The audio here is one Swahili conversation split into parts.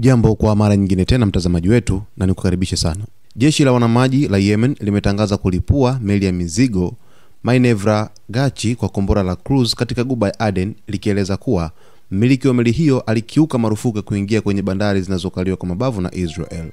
Hujambo kwa mara nyingine tena mtazamaji wetu, na nikukaribishe sana. Jeshi la wanamaji la Yemen limetangaza kulipua meli ya mizigo Maenevra Gachi kwa kombora la cruise katika Ghuba ya Aden, likieleza kuwa mmiliki wa meli hiyo alikiuka marufuku ya kuingia kwenye bandari zinazokaliwa kwa mabavu na Israel.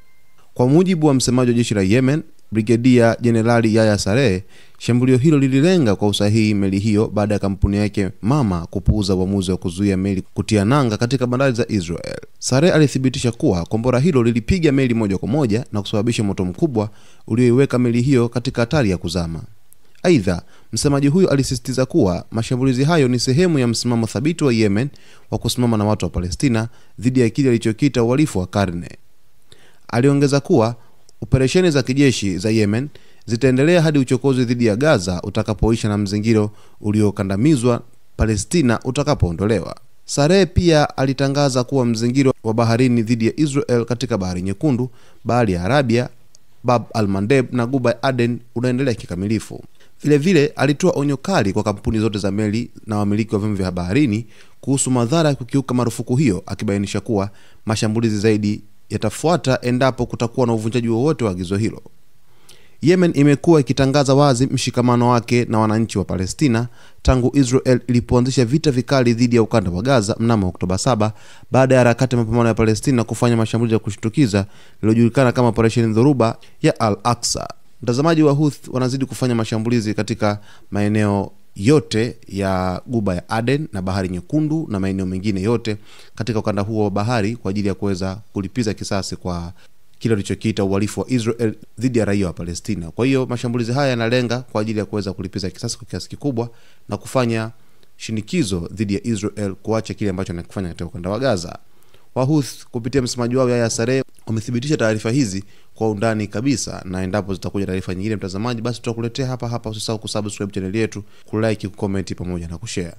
Kwa mujibu wa msemaji wa jeshi la Yemen, Brigedia Jenerali Yahya Saree, shambulio hilo lililenga kwa usahihi meli hiyo baada ya kampuni yake mama kupuuza uamuzi wa kuzuia meli kutia nanga katika bandari za Israel. Saree alithibitisha kuwa kombora hilo lilipiga meli moja kwa moja na kusababisha moto mkubwa ulioiweka meli hiyo katika hatari ya kuzama. Aidha, msemaji huyo alisisitiza kuwa mashambulizi hayo ni sehemu ya msimamo thabiti wa Yemen wa kusimama na watu wa Palestina dhidi ya kile alichokita uhalifu wa karne. Aliongeza kuwa operesheni za kijeshi za Yemen zitaendelea hadi uchokozi dhidi ya Gaza utakapoisha na mzingiro uliokandamizwa Palestina utakapoondolewa. Saree pia alitangaza kuwa mzingiro wa baharini dhidi ya Israel katika Bahari Nyekundu, Bahari ya Arabia, Bab al-Mandeb na Ghuba ya Aden unaendelea kikamilifu. Vile vile alitoa onyo kali kwa kampuni zote za meli na wamiliki wa vyombo vya baharini kuhusu madhara ya kukiuka marufuku hiyo, akibainisha kuwa mashambulizi zaidi yatafuata endapo kutakuwa na uvunjaji wowote wa agizo hilo. Yemen imekuwa ikitangaza wazi mshikamano wake na wananchi wa Palestina tangu Israel ilipoanzisha vita vikali dhidi ya ukanda wa Gaza mnamo Oktoba 7 baada ya harakati ya mapambano ya Palestina kufanya mashambulizi ya kushtukiza yaliyojulikana kama Operation Dhoruba ya Al-Aqsa. Mtazamaji, wa Houthi wanazidi kufanya mashambulizi katika maeneo yote ya Ghuba ya Aden na Bahari Nyekundu na maeneo mengine yote katika ukanda huo wa bahari kwa ajili ya kuweza kulipiza kisasi kwa kile kilichokiita uhalifu wa Israel dhidi ya raia wa Palestina. Kwa hiyo mashambulizi haya yanalenga kwa ajili ya kuweza kulipiza kisasi kwa kiasi kikubwa na kufanya shinikizo dhidi ya Israel kuacha kile ambacho anakifanya katika ukanda wa Gaza. Wahouthi kupitia msemaji wao Yahya Saree wamethibitisha taarifa hizi kwa undani kabisa, na endapo zitakuja taarifa nyingine mtazamaji, basi tutakuletea hapa. Usisahau kusubscribe channel yetu, kulike, kucomment pamoja na kushare.